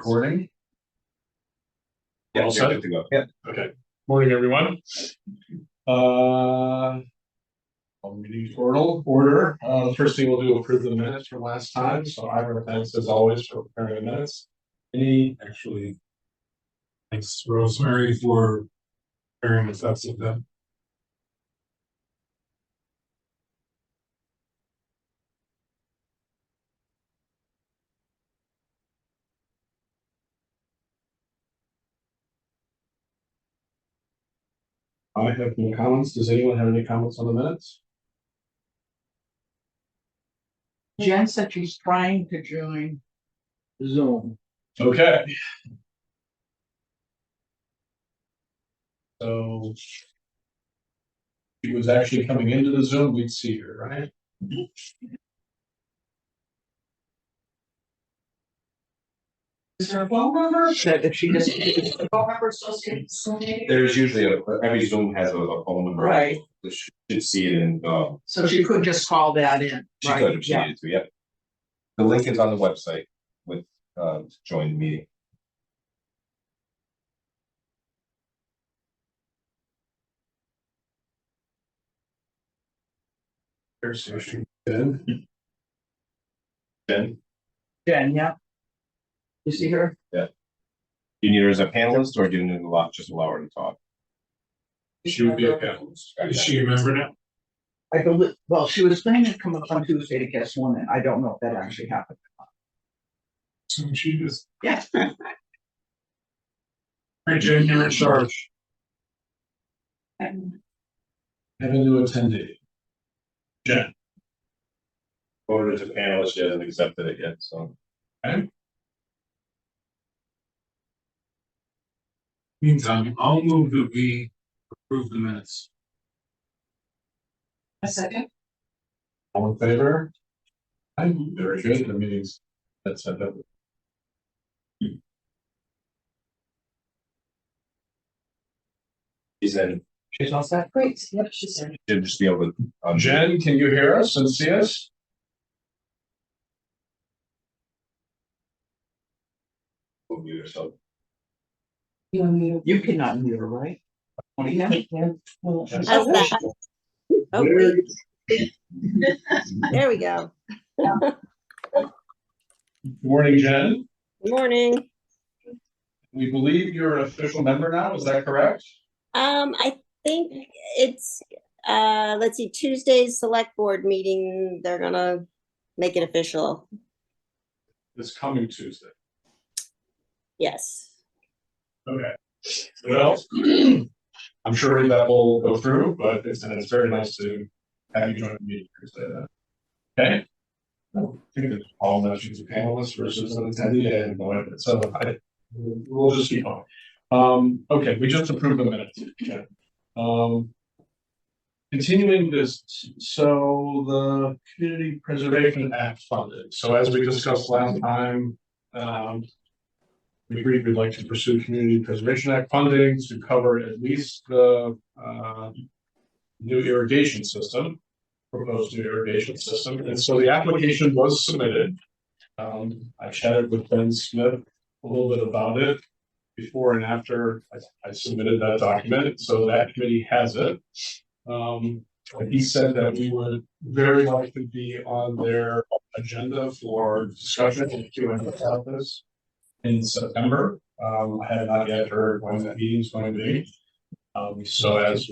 recording. Yeah, All you're set? good to go. Yeah. Okay. Morning, everyone. Meeting order. First thing we'll do, approve the minutes from last time. So Ira, thanks as always for preparing the minutes. Thanks, Rosemary, for preparing us up with them. I have no comments. Does anyone have any comments on the minutes? Jen said she's trying to join Zoom. Okay. So she was actually coming into the Zoom, we'd see her, right? Is there a phone number? That if she just a phone number associated with Zoom? There's usually every Zoom has a phone number. Right. You should see it in, So she could just call that in. she Right? could if she Yeah. needed to, yep. The link is on the website with, to join the meeting. There's who she did. Jen, Jen, yeah. You see her? do you need her as a panelist or do you need just allow her to talk? She would be a panelist. Is she a member now? I believe, well, she was planning to come up on Tuesday to get sworn in. I don't know if that actually happened. So she just, Yeah. hey, Jen, you're in charge. Have a new attendee. Jen. Voted as a panelist, she hasn't accepted it yet, so. Meantime, I'll move that we approve the minutes. A second. All in favor? I'm very good. The meetings. That's set up. She's in, She's all set. Great. Yep, she's in. should just be able to. Jen, can you hear us and see us? Mute yourself. You cannot mute her, right? Yeah. How's that? Oh, wait. There we go. Good morning, Jen. Good morning. We believe you're an official member now. Is that correct? I think it's let's see, Tuesday's select board meeting, they're gonna make it official. This coming Tuesday. Yes. Okay. Well, I'm sure that will go through, but it's very nice to have you join the meeting Tuesday then. Okay. I think it's all that she's a panelist versus an attendee and so we'll just keep on. Okay, we just approved the minutes. Okay. Continuing this, so the Community Preservation Act funding. So as we discussed last time, we agreed we'd like to pursue Community Preservation Act funding to cover at least the new irrigation system, proposed new irrigation system. And so the application was submitted. I chatted with Ben Smith a little bit about it before and after I submitted that document. So that committee has it. And he said that we would very likely be on their agenda for discussion and Q&A about this in September. I have not yet heard when that meeting is going to be. So as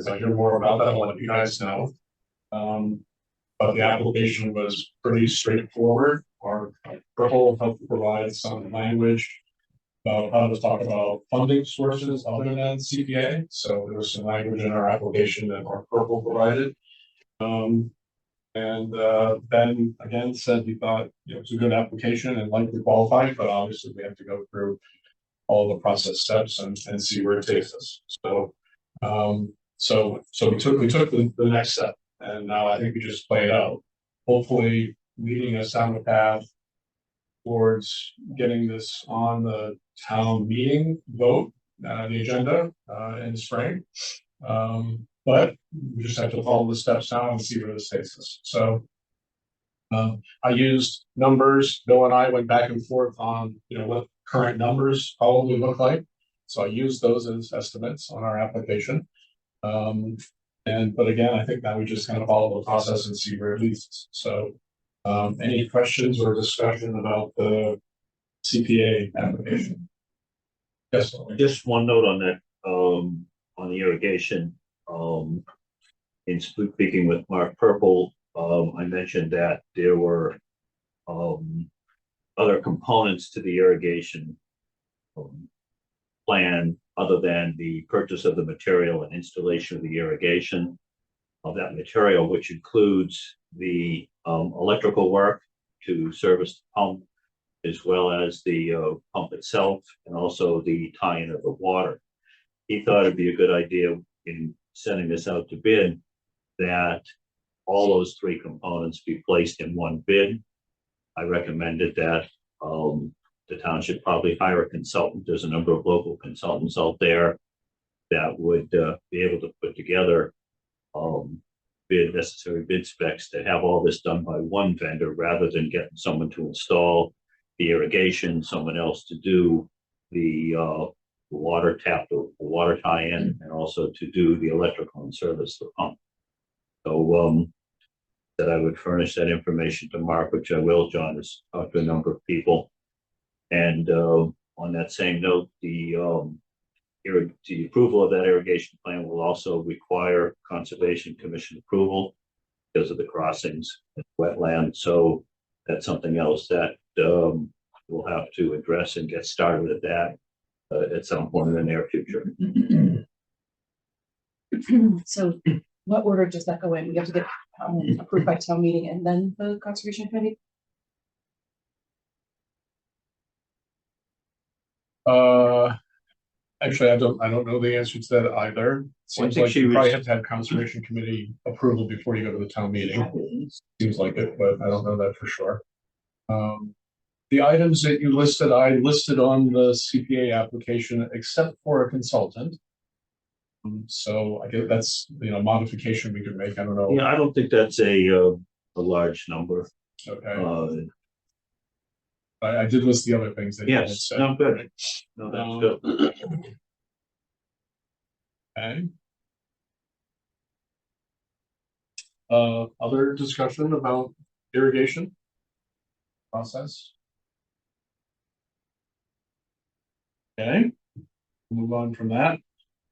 I hear more about that, I'll let you guys know. But the application was pretty straightforward. Our proposal helped provide some language about how to talk about funding sources other than CPA. So there was some language in our application that our purple provided. Ben again said he thought it was a good application and likely qualified, but obviously we have to go through all the process steps and see where it takes us. So we took the next step, and now I think we just play it out. Hopefully leading us down the path towards getting this on the town meeting vote, the agenda in the spring. But we just have to follow the steps now and see where this takes us. So I used numbers. Bill and I went back and forth on, what current numbers probably look like. So I used those as estimates on our application. But again, I think now we just kind of follow the process and see where it leads. So, any questions or discussion about the CPA application? Yes. Just one note on that, on the irrigation, in speaking with Mark Purple, I mentioned that there were, other components to the irrigation plan other than the purchase of the material and installation of the irrigation of that material, which includes the, electrical work to service the pump, as well as the pump itself, and also the tie-in of the water. He thought it'd be a good idea in sending this out to bid that all those three components be placed in one bid. I recommended that the town should probably hire a consultant. There's a number of local consultants out there that would be able to put together necessary bid specs to have all this done by one vendor rather than getting someone to install the irrigation, someone else to do the water tap, the water tie-in, and also to do the electrical and service the pump. So that I would furnish that information to Mark, which I will. John has talked to a number of people. And on that same note, the approval of that irrigation plan will also require Conservation Commission approval because of the crossings, wetland. So that's something else that we'll have to address and get started at that at some point in the near future. So what order does that go in? We have to get approved by town meeting and then the conservation committee? Actually, I don't know the answer to that either. Seems think like she you probably was- have to have Conservation Committee approval before you go to the town meeting. Seems like it, but I don't know that for sure. The items that you listed, I listed on the CPA application, except for a consultant. So I guess that's, modification we could make. I don't know. Yeah, I don't think that's a large number. Okay, I did list the other things that you had Yes, said. no, good. No, that's good. Okay. Other discussion about irrigation process? Okay, move on from that.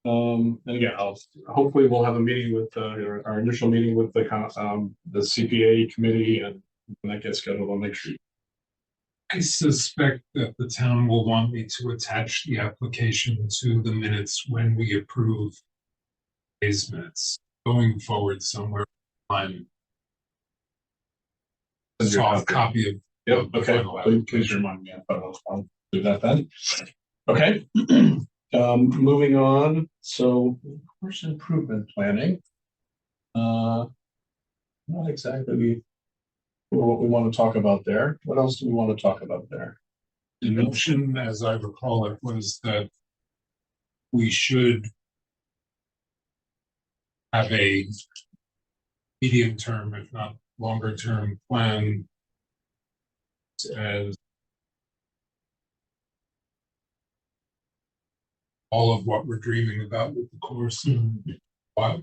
And again, hopefully we'll have a meeting with, our initial meeting with the CPA committee, and when that gets scheduled, I'll make sure. I suspect that the town will want me to attach the application to the minutes when we approve these minutes going forward somewhere. I'm a soft copy of. Yep, of the okay, final please application. remind me, but I'll do that then. Okay, moving on, so course improvement planning. Not exactly what we want to talk about there. What else do we want to talk about there? The notion, as I recall it, was that we should have a medium term, if not longer term plan as all of what we're dreaming about with the course, the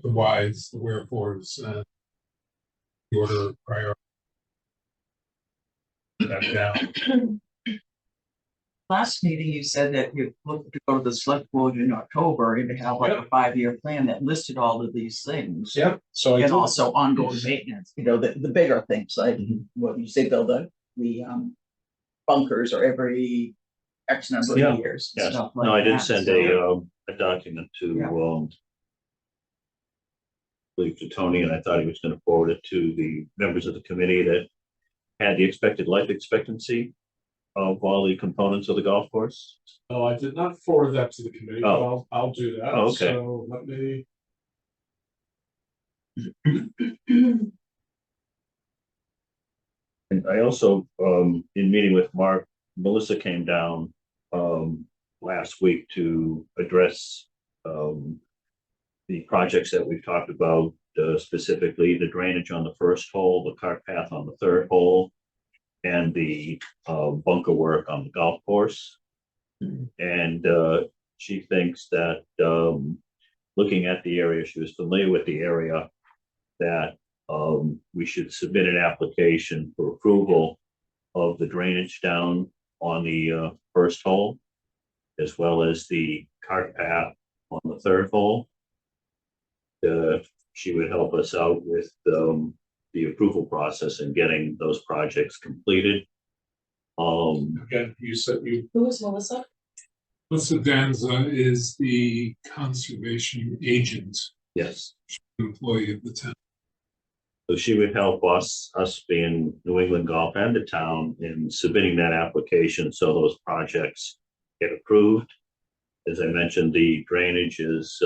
whys, the wherefores, and the order of priority. That down. Last meeting, you said that you looked to go to the select board in October and to have like a 5-year plan that listed all of these things. Yeah, so I And did- also ongoing maintenance, the bigger things, like what you say, build the bunkers or every X number Yeah, of years. Yes, stuff like no, I did that. send So- a document to, Yeah. I believe to Tony, and I thought he was gonna forward it to the members of the committee that had the expected life expectancy of all the components of the golf course. No, I did not forward that to the committee, but Oh. I'll do that. Oh, okay. So let me. And I also, in meeting with Mark, Melissa came down, last week to address, the projects that we've talked about specifically the drainage on the first hole, the cart path on the third hole, and the bunker work on the golf course. And she thinks that looking at the area, she was familiar with the area, that we should submit an application for approval of the drainage down on the first hole, as well as the cart path on the third hole. She would help us out with the approval process and getting those projects completed. Again, you said you, Who is Melissa? Melissa Danza is the conservation agent, Yes, employee of the town. so she would help us being New England Golf and the town in submitting that application so those projects get approved. As I mentioned, the drainage is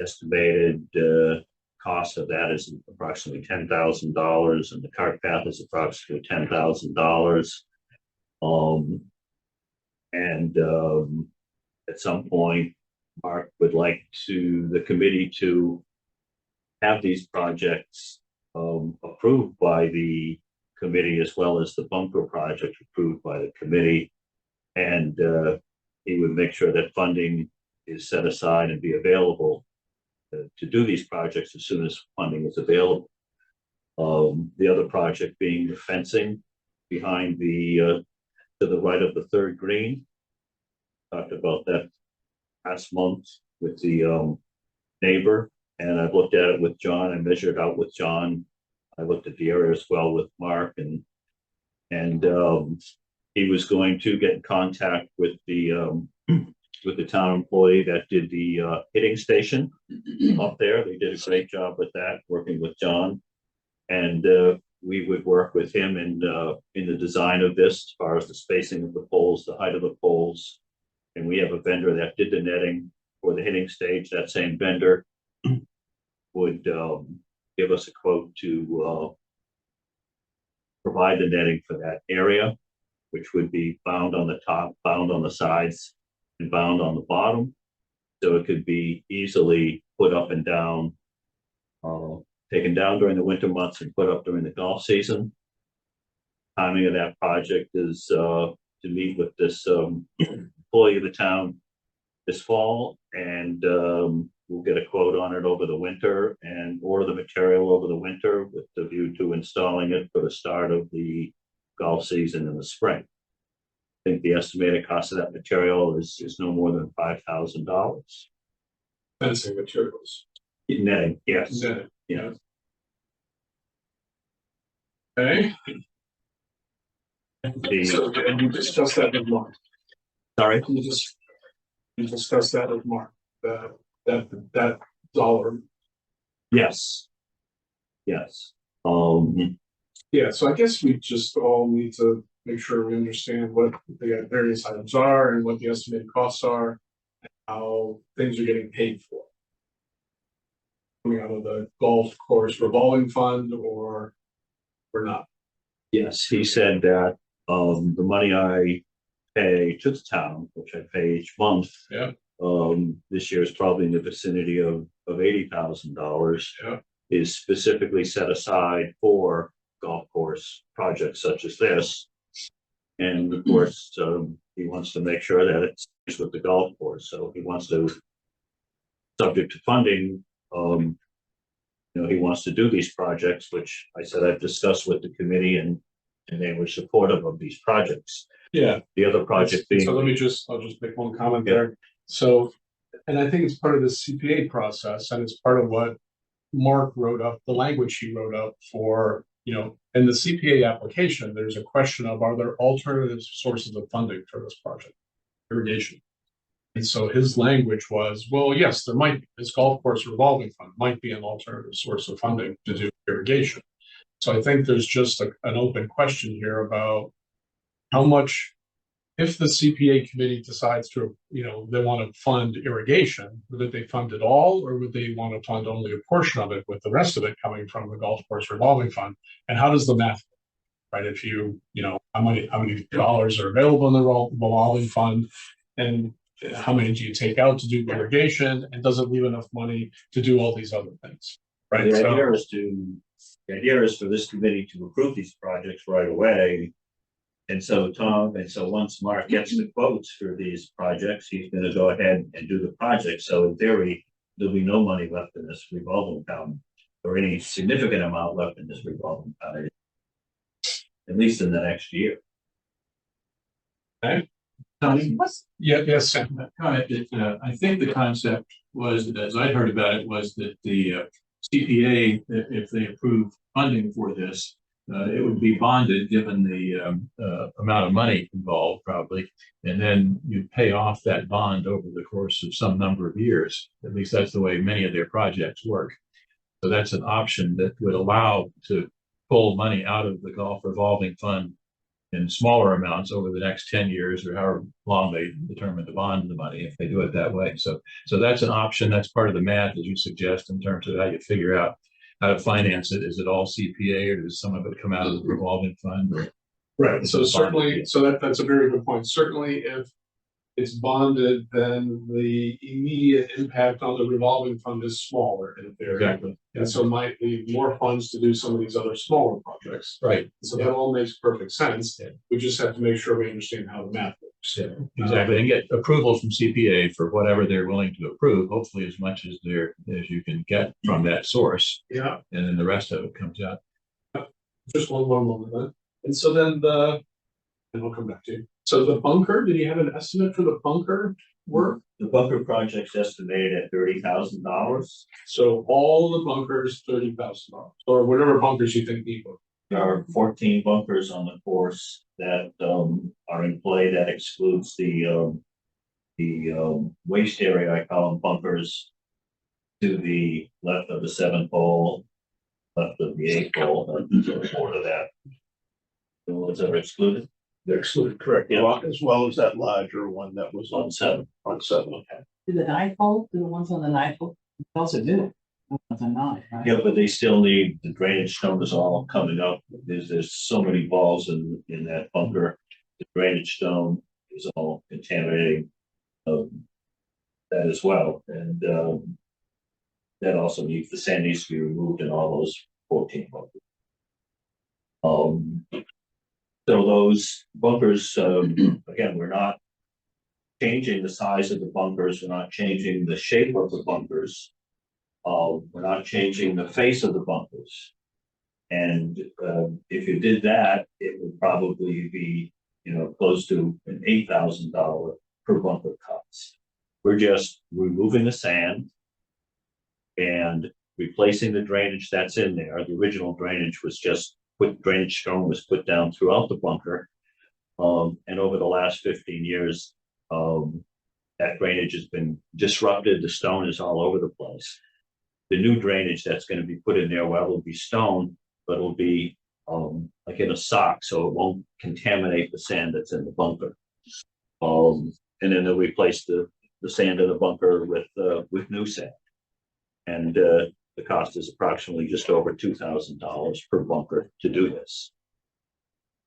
estimated, cost of that is approximately $10,000, and the cart path is approximately $10,000. At some point, Mark would like the committee to have these projects approved by the committee, as well as the bunker project approved by the committee. And he would make sure that funding is set aside and be available to do these projects as soon as funding is available. The other project being the fencing behind to the right of the third green. Talked about that last month with the neighbor, and I've looked at it with John. I measured out with John. I looked at the area as well with Mark, and he was going to get in contact with the town employee that did the hitting station up there. They did a great job with that, working with John, and we would work with him in the design of this, as far as the spacing of the poles, the height of the poles. And we have a vendor that did the netting for the hitting stage. That same vendor would give us a quote to provide the netting for that area, which would be bound on the top, bound on the sides, and bound on the bottom. So it could be easily put up and down, taken down during the winter months and put up during the golf season. Timing of that project is to meet with this employee of the town this fall, and we'll get a quote on it over the winter and order the material over the winter with the view to installing it for the start of the golf season in the spring. I think the estimated cost of that material is no more than $5,000. fencing materials. Netting, yes. Netting, Yeah. Okay, so, The, and you discussed that with Mark. sorry, You discussed that with Mark, that dollar. yes. Yes. Yeah, so I guess we just all need to make sure we understand what the various items are and what the estimated costs are, and how things are getting paid for. Coming out of the golf course revolving fund or not. Yes, he said that the money I pay to the town, which I pay each month. Yeah. This year is probably in the vicinity of $80,000. Yeah. Is specifically set aside for golf course projects such as this. And of course, he wants to make sure that it's with the golf course, so he wants to, subject to funding, he wants to do these projects, which I said I've discussed with the committee, and they were supportive of these projects. Yeah. The other project being. So I'll just make one comment there. So, and I think it's part of the CPA process, and it's part of what Mark wrote up, the language he wrote up for, in the CPA application, there's a question of, are there alternative sources of funding for this project? Irrigation. And so his language was, well, yes, there might be. This golf course revolving fund might be an alternative source of funding to do irrigation. So I think there's just an open question here about how much, if the CPA committee decides to, they want to fund irrigation, would they fund it all, or would they want to fund only a portion of it with the rest of it coming from the golf course revolving fund? And how does the math, right? If how many dollars are available in the revolving fund, and how many do you take out to do irrigation, and does it leave enough money to do all these other things? Right, The so, idea is for this committee to approve these projects right away. And so once Mark gets the quotes for these projects, he's gonna go ahead and do the project. So in theory, there'll be no money left in this revolving account or any significant amount left in this revolving account, at least in the next year. Tony? Yes, Sam. Comment that, I think the concept was, as I heard about it, was that the CPA, if they approve funding for this, it would be bonded, given the amount of money involved probably, and then you pay off that bond over the course of some number of years. At least that's the way many of their projects work. So that's an option that would allow to pull money out of the Gulf revolving fund in smaller amounts over the next 10 years or however long they determine to bond the money, if they do it that way. So that's an option. That's part of the math, as you suggest, in terms of how you figure out how to finance it. Is it all CPA, or does some of it come out of the revolving fund? Or Right, so certainly, so that's a very good point. Certainly, if it's bonded, then the immediate impact on the revolving fund is smaller in theory. Exactly. And so might leave more funds to do some of these other smaller projects. Right. So that all makes perfect sense. Yeah. We just have to make sure we understand how the math works. Yeah, exactly. And get approval from CPA for whatever they're willing to approve, hopefully as much as as you can get from that source. Yeah, And then the rest of it comes out. just one more moment then. And so then and we'll come back to you. So the bunker, did you have an estimate for the bunker work? The bunker project's estimated at $30,000. So all the bunkers, $30,000, or whatever bunkers you think need work. There are 14 bunkers on the course that are in play. That excludes the waste area. I call them bunkers to the left of the 7th hole, left of the 8th hole, and to the board of that. The ones that are excluded. They're excluded, correct? Yeah. As well as that larger one that was On 7. on 7, okay. Do the 9 hole, do the ones on the 9 hole, those are new. Those are not, right? Yeah, but they still need, the drainage stone is all coming up. There's so many balls in that bunker. The drainage stone is all contaminating that as well. And that also needs, the sand needs to be removed in all those 14 bunkers. So those bunkers, again, we're not changing the size of the bunkers. We're not changing the shape of the bunkers. We're not changing the face of the bunkers. And if you did that, it would probably be, close to an $8,000 per bunker cost. We're just removing the sand and replacing the drainage that's in there. The original drainage was just drainage stone was put down throughout the bunker. And over the last 15 years, that drainage has been disrupted. The stone is all over the place. The new drainage that's going to be put in there, well, it'll be stone, but it'll be like in a sock, so it won't contaminate the sand that's in the bunker. And then they'll replace the sand in the bunker with new sand. And the cost is approximately just over $2,000 per bunker to do this.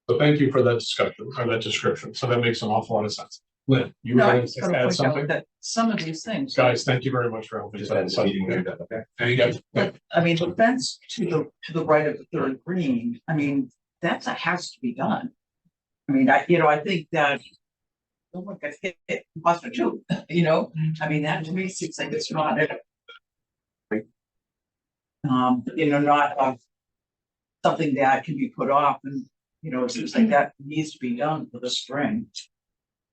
So thank you for that discussion, or that description. So that makes an awful lot of sense. Lynn, you were No, I going just to gotta add point out something? that some of these things. Guys, thank you very much for helping. Just had the meeting there. Okay. Thank you. But, I mean, the fence to the right of the third green, I mean, that has to be done. I mean, I think that. Someone gets hit, Buster too, I mean, that to me seems like it's not. Not something that can be put off, and, it seems like that needs to be done for the spring.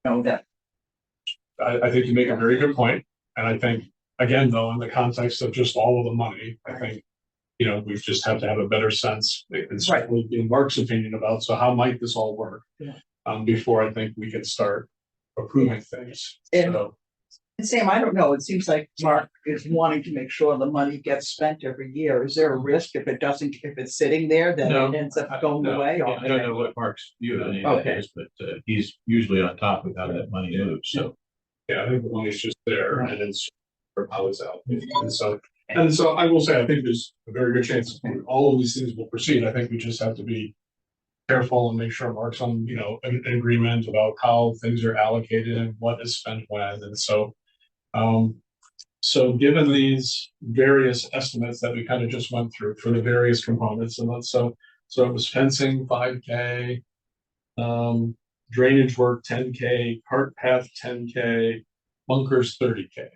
That. I think you make a very good point. And I think, again, though, in the context of just all of the money, I think, we just have to have a better sense. It's certainly in Mark's opinion about, so how might this all work? Yeah. Before I think we can start approving things. And- So, And Sam, I don't know, it seems like Mark is wanting to make sure the money gets spent every year. Is there a risk if it's sitting there, that No, it ends up going No, away? Or- I don't know what Mark's view of any of that Okay. is, but he's usually on top of how that money moves, so. yeah, I think the money's just there and it's how it's out. And so I will say, I think there's a very good chance all of these things will proceed. I think we just have to be careful and make sure Mark's on, an agreement about how things are allocated and what is spent when, and so. So given these various estimates that we kind of just went through for the various components, and so it was fencing 5K, drainage work 10K, cart path 10K, bunkers 30K.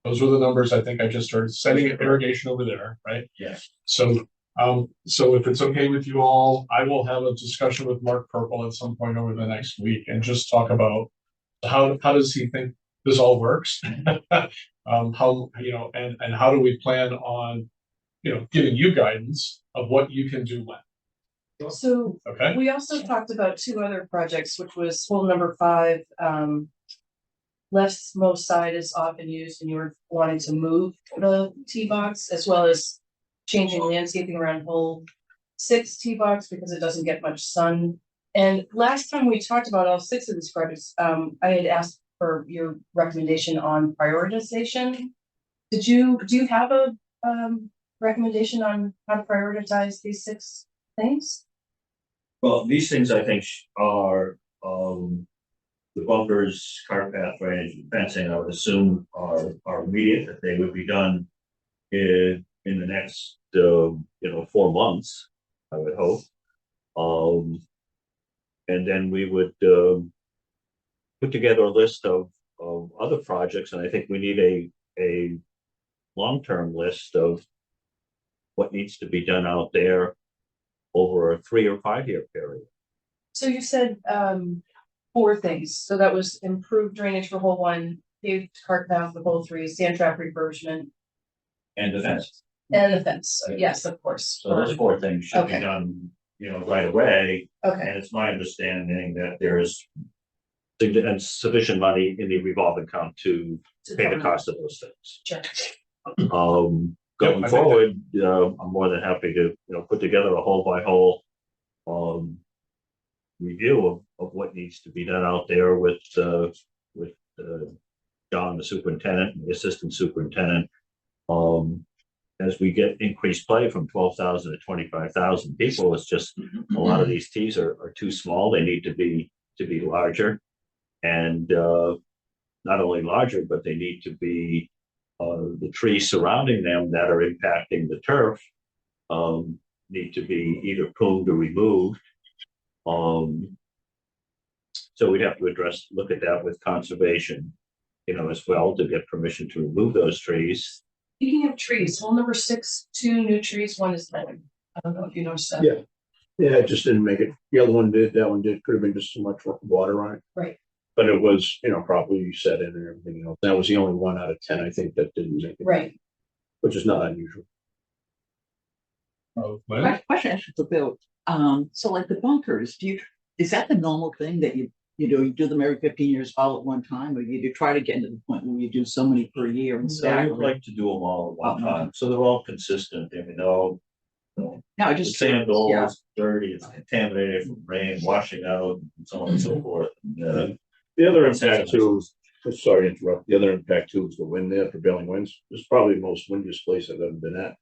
Those were the numbers I think I just started setting irrigation over there, right? Yes. So if it's okay with you all, I will have a discussion with Mark Purple at some point over the next week and just talk about how does he think this all works? How, and how do we plan on, giving you guidance of what you can do when, So okay? we also talked about two other projects, which was hole number 5. Leftmost side is often used and you were wanting to move the tee box as well as changing landscaping around hole 6 tee box because it doesn't get much sun. And last time we talked about all 6 of these projects, I had asked for your recommendation on prioritization. Do you have a recommendation on how to prioritize these 6 things? Well, these things I think are, the bunkers, cart path, drainage, and fencing, I would assume are immediate, that they would be done in the next, 4 months, I would hope. And then we would, put together a list of other projects, and I think we need a long-term list of what needs to be done out there over a 3 or 5 year period. So you said 4 things. So that was improved drainage for hole 1, paved cart path for hole 3, sand trap refurbishment, And the fence. and the fence. So yes, of course. So those 4 things should be Okay. done, right away. Okay, And it's my understanding that there's sufficient money in the revolving account to pay the cost of those things. sure. Yep, I Going think forward, I'm more than happy to, put together a hole by hole review of what needs to be done out there with John, the superintendent, and the assistant superintendent. As we get increased play from 12,000 to 25,000 people, it's just a lot of these tees are too small. They need to be larger, and not only larger, but they need to be the trees surrounding them that are impacting the turf need to be either pruned or removed. So we'd have to look at that with conservation, as well, to get permission to remove those trees. Speaking of trees, hole number 6, 2 new trees, 1 is mowing. I don't know if you noticed that. Yeah. Yeah, it just didn't make it. The other one did, that one did, could have been just too much water on it. Right. But it was, properly set in and everything else. That was the only 1 out of 10, I think, that didn't make it. Right. Which is not unusual. Question actually for Bill. So like the bunkers, is that the normal thing that you do them every 15 years all at one time, or you try to get to the point where you do so many per year and So I stack would them? like to do them all at one time, so they're all consistent. I mean, they're all, No, I the just. sand all Yeah. is dirty, it's contaminated from rain, washing out, and so on and so forth. And, The other impact too, sorry to interrupt, the other impact too is the wind there, prevailing winds. It's probably the most windiest place I've ever been at.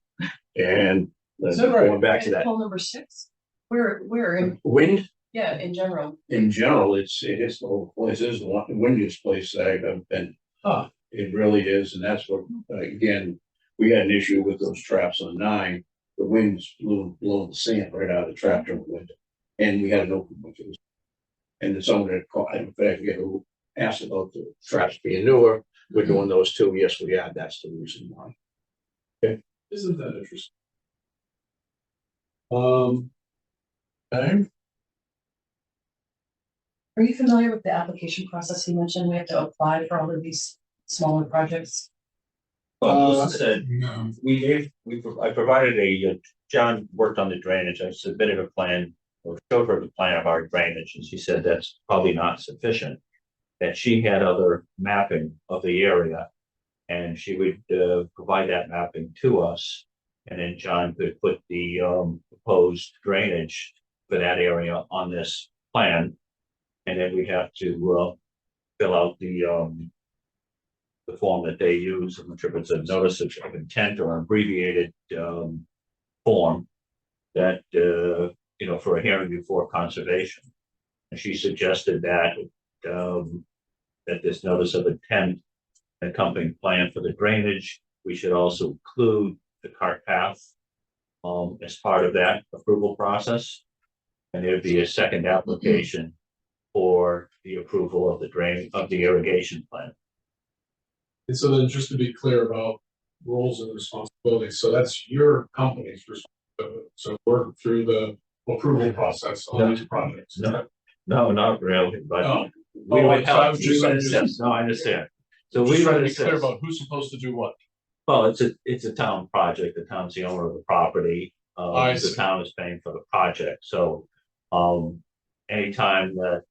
And Is that right? going back to that, Hole number 6? Where in, wind yeah, in general. in general, it is the whole place, is the windiest place I've ever been. It really is, and that's what, again, we had an issue with those traps on 9. The winds blew the sand right out of the trap during the winter. And we had an open winter. And then someone had called, in fact, who asked about the traps being newer. We're doing those too. Yes, we are. That's the reason why. Isn't that interesting? Okay. Are you familiar with the application process he mentioned? We have to apply for all of these smaller projects. Well, as I said, No, I provided John worked on the drainage. I submitted a plan or showed her the plan of our drainage, and she said that's probably not sufficient. That she had other mapping of the area, and she would provide that mapping to us. And then John could put the proposed drainage for that area on this plan. And then we have to fill out the form that they use, I'm not sure if it's a notice of intent or an abbreviated form that for a hearing before conservation. And she suggested that, that this notice of intent accompanying plan for the drainage, we should also include the cart path as part of that approval process. And there'd be a second application for the approval of the irrigation plan. And so then just to be clear about roles and responsibilities, so that's your company's responsibility. So work through the approval process on these projects. No, not really, but Oh. we Oh, would so I help, was we just- would I'm just- assist. No, I understand. So Just we trying would to be clear assist. about who's supposed to do what. Well, it's a town project. The town's the owner of the property. I The see. town is paying for the project. So, anytime that,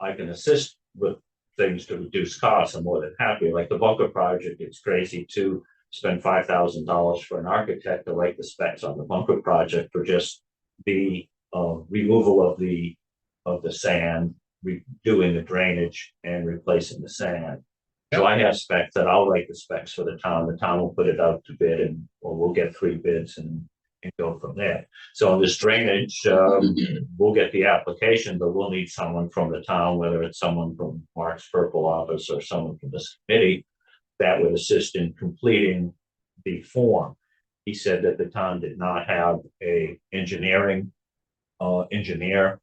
I can assist with things to reduce costs, I'm more than happy. Like the Bunker project, it's crazy to spend $5,000 for an architect to write the specs on the Bunker project for just the, removal of the sand, redoing the drainage and replacing the sand. So I have specs that I'll write the specs for the town will put it out to bid or we'll get 3 bids and go from there. So on this drainage, we'll get the application, but we'll need someone from the town, whether it's someone from Mark's Purple office or someone from this committee that would assist in completing the form. He said that the town did not have a engineering engineer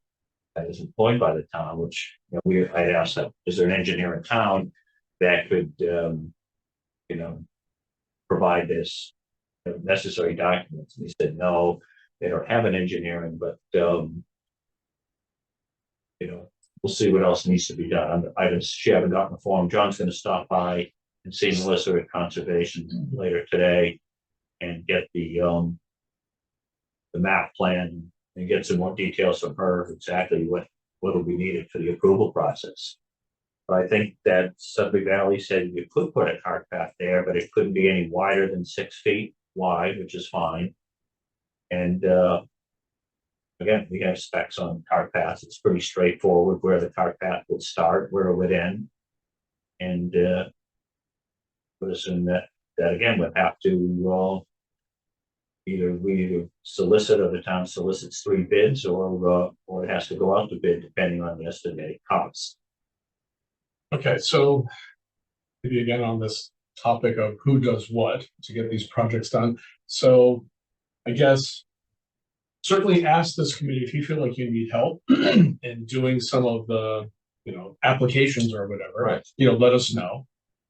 that is employed by the town, which I asked that, is there an engineer in town that could, provide this necessary documents? And he said, no, they don't have an engineering, but, we'll see what else needs to be done. She haven't gotten the form. John's going to stop by and see Melissa at Conservation later today and get the map plan and get some more details from her exactly what will be needed for the approval process. But I think that Sudbury Valley said you could put a cart path there, but it couldn't be any wider than 6 feet wide, which is fine. And again, we have specs on cart paths. It's pretty straightforward where the cart path would start, where it would end. And would assume that again would have to either solicit or the town solicits 3 bids or it has to go out to bid depending on the estimated costs. Okay, so maybe again on this topic of who does what to get these projects done. So I guess certainly ask this committee if you feel like you need help in doing some of the, applications or whatever. Right. Let us know.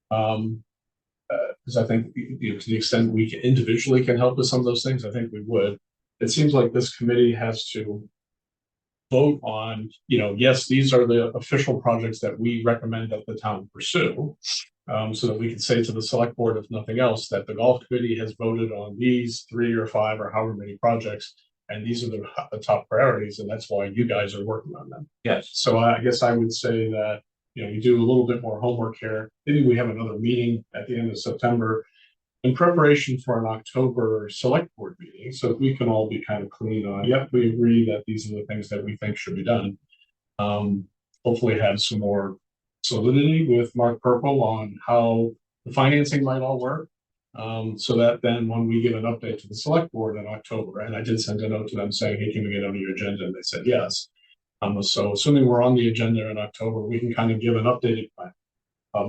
Because I think to the extent we individually can help with some of those things, I think we would. It seems like this committee has to vote on, yes, these are the official projects that we recommend that the town pursue. So that we can say to the select board, if nothing else, that the golf committee has voted on these 3 or 5 or however many projects, and these are the top priorities, and that's why you guys are working on them. Yes. So I guess I would say that, we do a little bit more homework here. Maybe we have another meeting at the end of September in preparation for an October select board meeting. So we can all be kind of clean on, yep, we agree that these are the things that we think should be done. Hopefully have some more solidity with Mark Purple on how the financing might all work. So that then when we give an update to the select board in October, and I did send a note to them saying, hey, can we get on your agenda? And they said yes. So assuming we're on the agenda in October, we can kind of give an updated plan.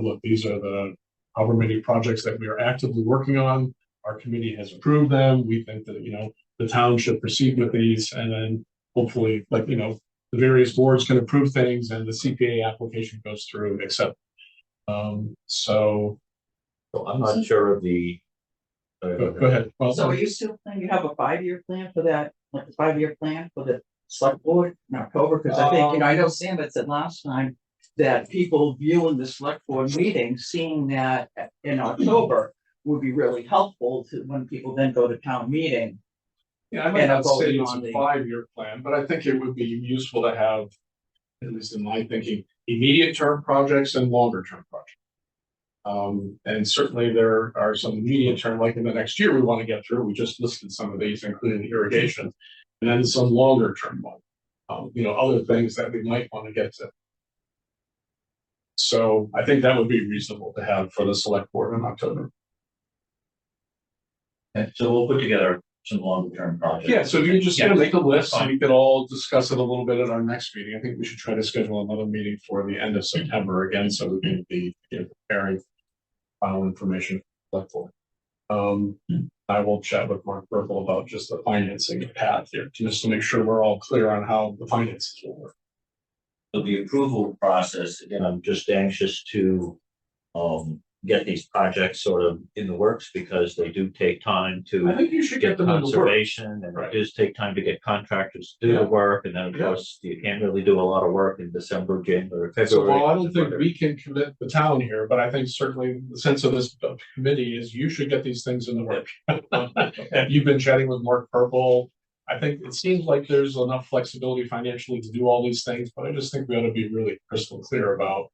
Look, these are the however many projects that we are actively working on. Our committee has approved them. We think that, the town should proceed with these, and then hopefully, the various boards can approve things and the CPA application goes through, except, So I'm not sure of the. go ahead. Well, So are you still planning, you have a 5-year plan for that, like a 5-year plan for the select board in October? Because I think, I know Sam had said last time that people viewing the select board meeting, seeing that in October would be really helpful to when people then go to town meeting. yeah, I might and not say voting it's on a the- 5-year plan, but I think it would be useful to have, at least in my thinking, immediate term projects and longer term projects. And certainly there are some immediate term, like in the next year we want to get through. We just listed some of these, including the irrigation, and then some longer term one. Other things that we might want to get to. So I think that would be reasonable to have for the select board in October. And so we'll put together some longer term projects. Yeah, so if you just gonna make a list, Fine. we could all discuss it a little bit at our next meeting. I think we should try to schedule another meeting for the end of September again, so we can be, preparing final information. I will chat with Mark Burkle about just the financing path here, just to make sure we're all clear on how the finances will work. So the approval process, again, I'm just anxious to get these projects sort of in the works because they do take time I to think you should get get them in the work. conservation and Right. it does take time to get contractors to do Yeah. the work. And then of Yeah. course, you can't really do a lot of work in December, January, So February. while I don't think we can commit the town here, but I think certainly the sense of this committee is you should get these things in the work. And you've been chatting with Mark Purple. I think it seems like there's enough flexibility financially to do all these things, but I just think we ought to be really crystal clear about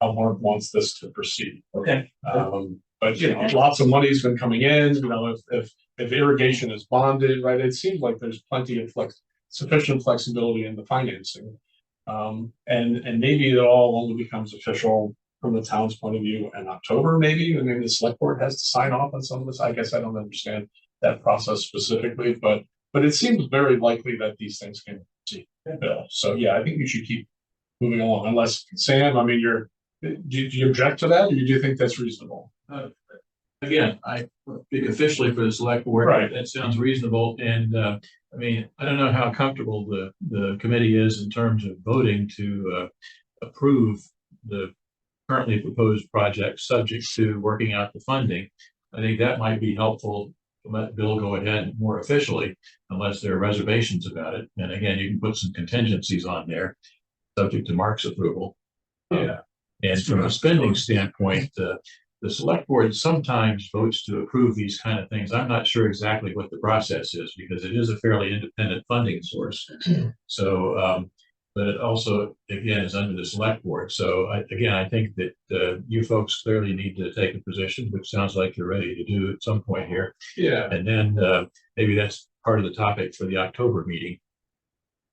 how Mark wants this to proceed. Okay. But lots of money's been coming in, if irrigation is bonded, right, it seems like there's plenty of sufficient flexibility in the financing. And maybe it all only becomes official from the town's point of view in October, maybe, and then the select board has to sign off on some of this. I guess I don't understand that process specifically, but it seems very likely that these things can proceed. So yeah, I think you should keep moving along unless, Sam, I mean, do you object to that or do you think that's reasonable? Again, I speak officially for the select board. Right. That sounds reasonable. And, I mean, I don't know how comfortable the committee is in terms of voting to, approve the currently proposed project subject to working out the funding. I think that might be helpful to let Bill go ahead more officially unless there are reservations about it. And again, you can put some contingencies on there subject to Mark's approval. Yeah. And from a spending standpoint, the select board sometimes votes to approve these kind of things. I'm not sure exactly what the process is because it is a fairly independent funding source. So, but it also, again, is under the select board. So I think that you folks clearly need to take a position, which sounds like you're ready to do at some point here. Yeah. And then maybe that's part of the topic for the October meeting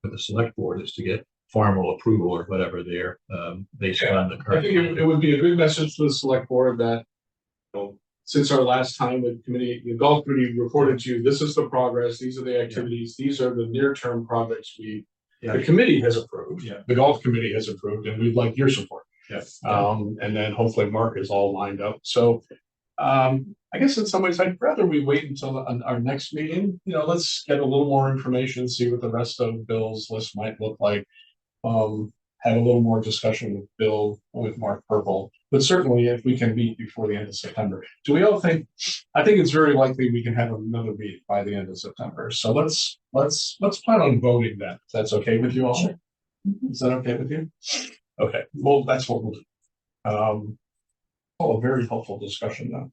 for the select board is to get formal approval or whatever there based on the I current. think it would be a good message to the select board that, since our last time the golf committee reported to you, this is the progress, these are the activities, these are the near-term projects the committee has approved. Yeah. The golf committee has approved, and we'd like your support. Yes. And then hopefully Mark is all lined up. So, I guess in some ways, I'd rather we wait until our next meeting. Let's get a little more information, see what the rest of Bill's list might look like. Have a little more discussion with Bill, with Mark Purple, but certainly if we can meet before the end of September. Do we all think, I think it's very likely we can have another meeting by the end of September. So let's plan on voting that. If that's okay with you all? Sure. Is that okay with you? Okay, well, that's what we'll do. A very helpful discussion though.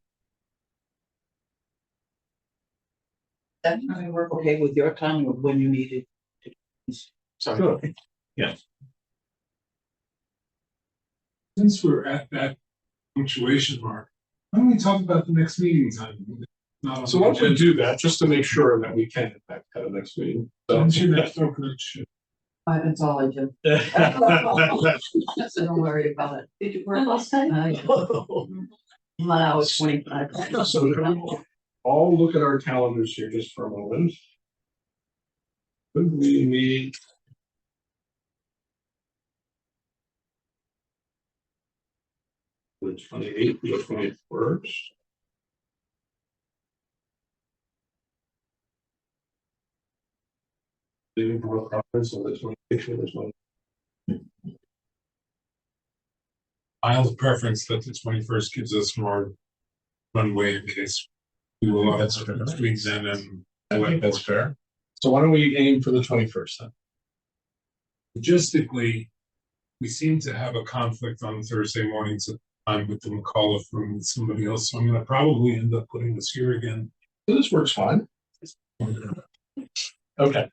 That's going to work okay with your time of when you need it. Sorry. Yes. Since we're at that punctuation mark, why don't we talk about the next meeting time? Not on So the why don't we agenda. do that, just to make sure that we can in fact have a next meeting? So When's your next open shift? That's all I do. So don't worry about it. Did you work last night? 1 hour 25. So can we all look at our calendars here just for a moment? Could we meet? The 28th, the 21st. Doing more conference on the 28th, there's one. I have a preference that the 21st gives us more runway in case we will have That's fair. between then and. I think that's fair. So why don't we aim for the 21st then? Logistically, we seem to have a conflict on Thursday mornings at the time with the McAuliffe room with somebody else, so I'm gonna probably end up putting this here again. So this works fine. Okay.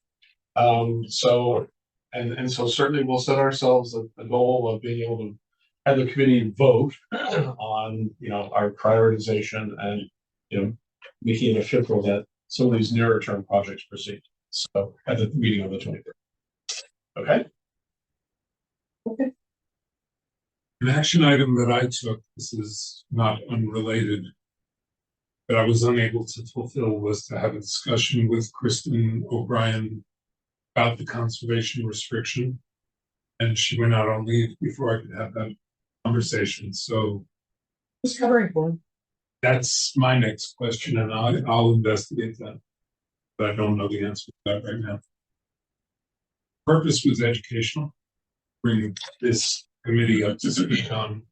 So, and so certainly we'll set ourselves a goal of being able to have the committee vote on, our prioritization and, making it official that some of these nearer term projects proceed. So at the meeting on the 23rd. Okay? An action item that I took, this is not unrelated. that I was unable to fulfill was to have a discussion with Kristen O'Brien about the conservation restriction. And she went out on leave before I could have that conversation, so Who's covering for? that's my next question, and I'll investigate that. But I don't know the answer to that right now. Purpose was educational, bring this committee up to speed on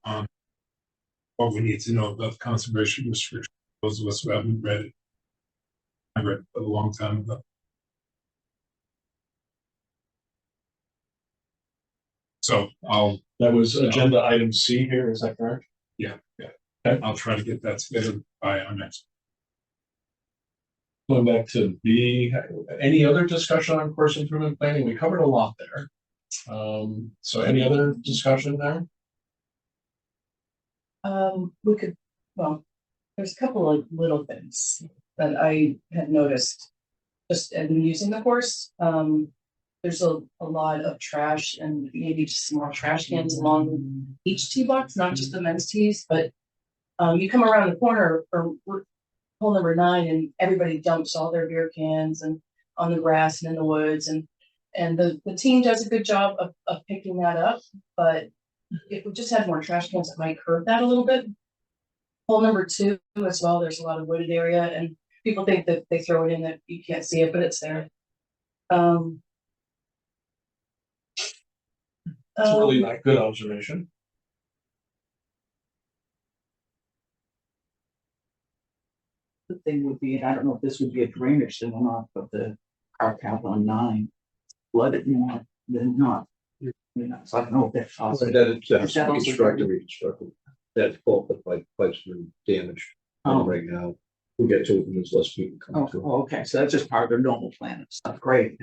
what we need to know about the conservation restriction. Those of us who haven't read it, I read it a long time ago. So That was agenda item C here, is that correct? I'll try to get that together by our next. Going back to B, any other discussion on course improvement planning? We covered a lot there. So any other discussion there? We could, well, there's a couple of little things that I had noticed just in using the course. There's a lot of trash and maybe just some more trash cans along each tee box, not just the men's tees, but you come around the corner for hole number 9 and everybody dumps all their beer cans and on the grass and in the woods, and the team does a good job of picking that up, but if we just had more trash cans, it might curb that a little bit. Hole number 2 as well, there's a lot of wooded area and people think that they throw it in that you can't see it, but it's there. It's a really not good observation. The thing would be, and I don't know if this would be a drainage thing or not, but the car path on 9 flooded more than not. So I don't know if that's possible. That Is that also reconstructed. That's both the pipes been damaged Oh. right now. We'll get to it when there's less people coming to it. Oh, okay, so that's just part of their normal plan and stuff, great.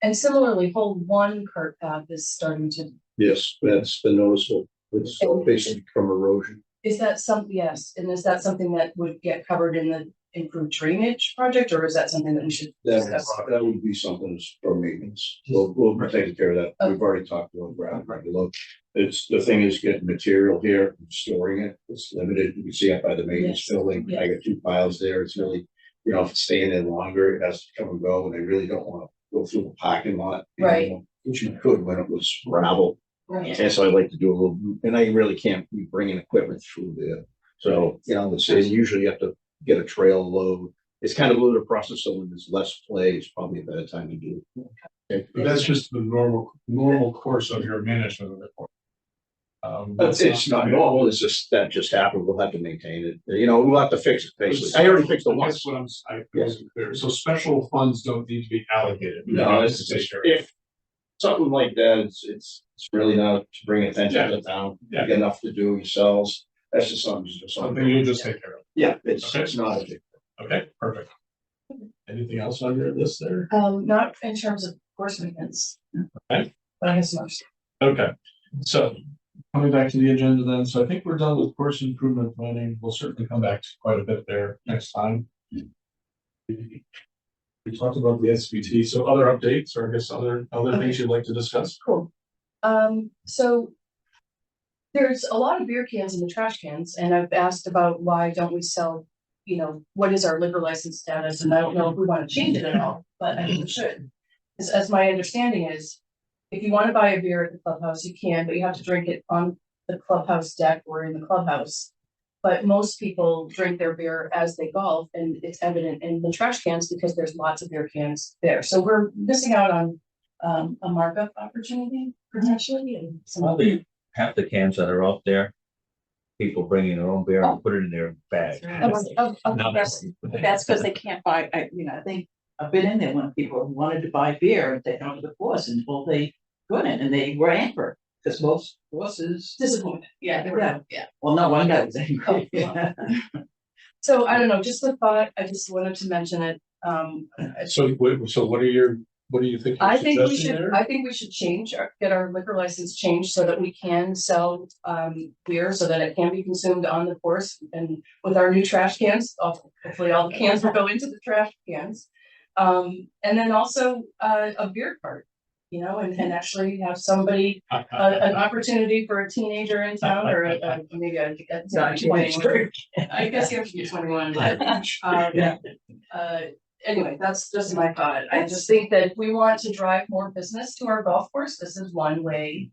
And similarly, hole 1 cart path is starting to, Yes, that's been noticeable. It's basically from erosion. is that something, yes, and is that something that would get covered in the improved drainage project, or is that something that we should discuss? That would be something for maintenance. We'll be taking care of that. We've already talked about ground below. It's, the thing is getting material here, and storing it. It's limited. You can see up by the maintenance Yes. building. I got 2 piles there. It's really, you know, if it's staying in longer, it has to come and go, and they really don't want to go through the parking lot. Right. Which you could when it was gravel. Right. And so I like to do a little, and I really can't be bringing equipment through there. So, you know, it's usually you have to get a trail load. It's kind of a little process, so when there's less play, it's probably a better time to do. Okay, but that's just the normal course of your management of the course. It's not normal, it's just, that just happened. We'll have to maintain it. You know, we'll have to fix it, basically. I already fixed it once. That's what I wasn't clear. So special funds don't need to be allocated. No, it's just, if something like that, it's really not to bring attention to the town. You got enough to do yourselves. That's just Something you just take care of. Yeah, it's not a big. Okay, perfect. Anything else on your list there? Not in terms of course maintenance. Okay. But I guess not. Okay, so coming back to the agenda then, so I think we're done with course improvement planning. We'll certainly come back to quite a bit there next time. We talked about the SVT, so other updates or I guess other things you'd like to discuss? Cool. So there's a lot of beer cans in the trash cans, and I've asked about why don't we sell, you know, what is our liquor license status? And I don't know if we want to change it at all, but I think we should. As my understanding is, if you want to buy a beer at the clubhouse, you can, but you have to drink it on the clubhouse deck or in the clubhouse. But most people drink their beer as they golf, and it's evident in the trash cans because there's lots of beer cans there. So we're missing out on a markup opportunity potentially, and some Probably half the cans that are out there, people bringing their own beer and put it in their bag. That's because they can't buy, I think I've been in there when people wanted to buy beer, they don't have the course until they couldn't, and they were angry. Because most courses, disappointed. Yeah, they were, yeah. well, no, one guy was angry. So I don't know, just the thought, I just wanted to mention it. So what do you think? I think we should get our liquor license changed so that we can sell beer so that it can be consumed on the course, and with our new trash cans, hopefully all the cans will go into the trash cans. And then also a beer cart. you know, and actually have somebody, an opportunity for a teenager in town or maybe a Not 21. I guess you have to be 21, but, Yeah. anyway, that's just my thought. I just think that if we want to drive more business to our golf course, this is one way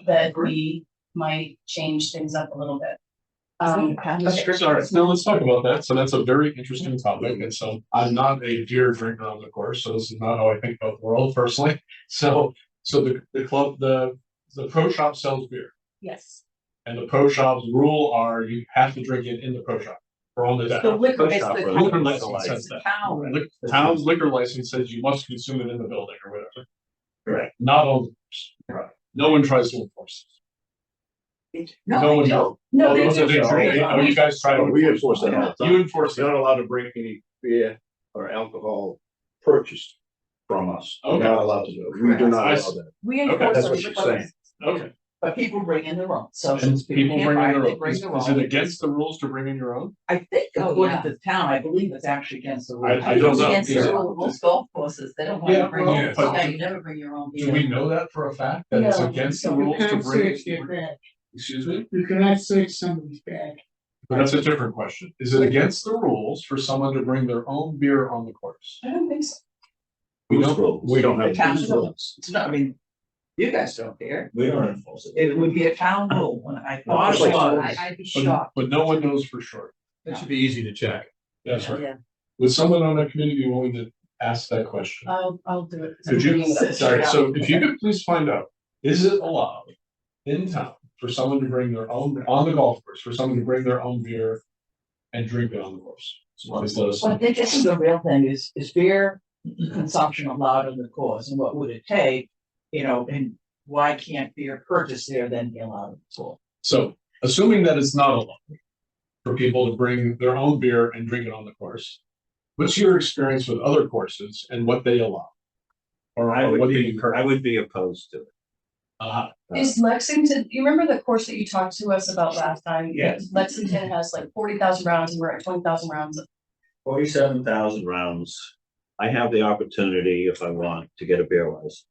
that we might change things up a little bit. Okay. All right, now let's talk about that. So that's a very interesting topic. And so I'm not a beer drinker on the course, so this is not how I think about the world personally. So the club, the pro shop sells beer. Yes. And the pro shop's rule are you have to drink it in the pro shop. For only that. The liquor, Push it's off the for a town, liquor license license. says it's the that. town. The town's liquor license says you must consume it in the building or whatever. Correct. Not on the course. Right. No one tries to enforce No, No one they knows. don't. No, they it. Oh, don't. you guys try to. We enforce that all the You time. enforce You're it. not allowed to bring any beer or alcohol purchased from us. We're Okay. not allowed to do it. We do not allow that. We Okay, enforce that's our what she's liquor saying. license. Okay. But people bring in their own, so And since people can't bring in buy it, their they own. bring Is their it own. against the rules to bring in your own? I think Oh, according yeah. to the town, I believe it's actually against the rules. I don't know. Against the Yeah. rules. Most golf courses, they don't want Yeah, to bring, well, yeah, but- you never bring your own Do beer. we know that for a fact, that it's No. against the You rules to can't bring? search their bag. Excuse me? You cannot search somebody's bag. But that's a different question. Is it against the rules for someone to bring their own beer on the course? I don't think so. We Whose don't, rules? we don't The have. town those rules. rules. It's not, I mean, you guys don't care. We don't enforce it. It would be a town rule when I thought it Like was. I'd be But, shocked. but no one knows for sure. That should be easy to check. That's right. Yeah. Would someone on that committee be willing to ask that question? I'll do it. Could you? Sit Sorry, down. so if you could please find out, is it allowed in town for someone to bring their own, on the golf course, for someone to bring their own beer and drink it on the course? So please let us Well, I know. think this is the real thing, is beer consumption allowed on the course, and what would it take? You know, and why can't beer purchased there then be allowed on the course? So assuming that it's not allowed for people to bring their own beer and drink it on the course, what's your experience with other courses and what they allow? Or I what would they be, encourage? I would be opposed to it. Is Lexington, you remember the course that you talked to us about last time? Yes. Lexington has like 40,000 rounds and we're at 20,000 rounds. 47,000 rounds. I have the opportunity, if I want, to get a beer license.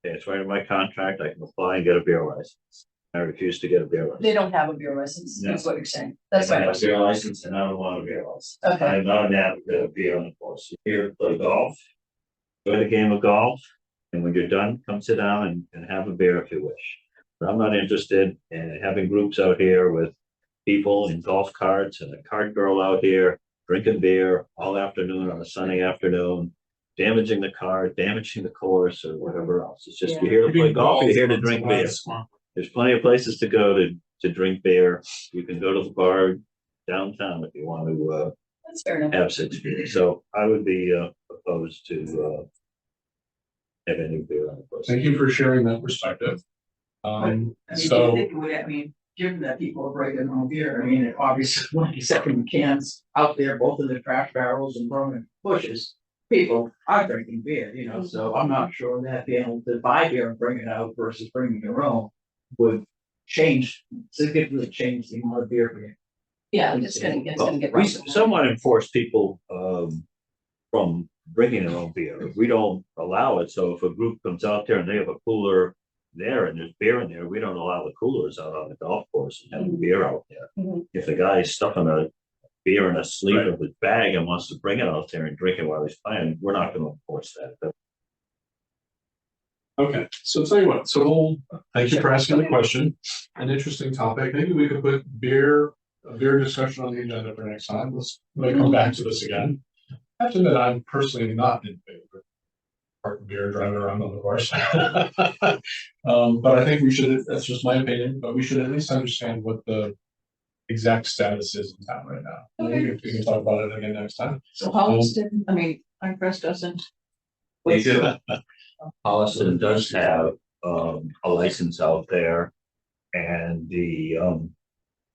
Okay, it's right in my contract. I can apply and get a beer license. I refuse to get a beer license. They don't have a beer license, No. is what you're saying. That's I right. have a beer license and I don't want a beer license. Okay. I'm not an advocate of beer on the course. You're here to play golf. Play the game of golf, and when you're done, come sit down and have a beer if you wish. But I'm not interested in having groups out here with people in golf carts and a cart girl out here drinking beer all afternoon on a sunny afternoon, damaging the cart, damaging the course or whatever else. It's just, you're here to play golf, you're here to drink beer. There's plenty of places to go to drink beer. You can go to the bar downtown if you want to That's fair enough. have 6 beers. So I would be opposed to have any beer on the course. Thank you for sharing that perspective. I mean, do you So, think it would, I mean, given that people are bringing their own beer, I mean, it obviously, like you said, from cans out there, both in the trash barrels and thrown in bushes. People are drinking beer, you know, so I'm not sure that being able to buy beer and bring it out versus bringing your own would significantly change the amount of beer we. Yeah, it's gonna get. We somewhat enforce people from bringing their own beer. We don't allow it. So if a group comes out there and they have a cooler there and there's beer in there, we don't allow the coolers out on the golf course and having beer out there. Mhm. If the guy's stuffing a beer in a sleeve of his bag and wants to bring it out there and drink it while he's playing, we're not gonna enforce that. But okay, so tell you what, thank you for asking the question. An interesting topic. Maybe we could put a beer discussion on the agenda for next time. Let's come back to this again. I have to admit, I'm personally not in favor of parking beer driving around on the course. But I think we should, that's just my opinion, but we should at least understand what the exact status is in town right now. Okay. We can talk about it again next time. So Holliston, I mean, Pinecrest doesn't. they do. Holliston does have a license out there. And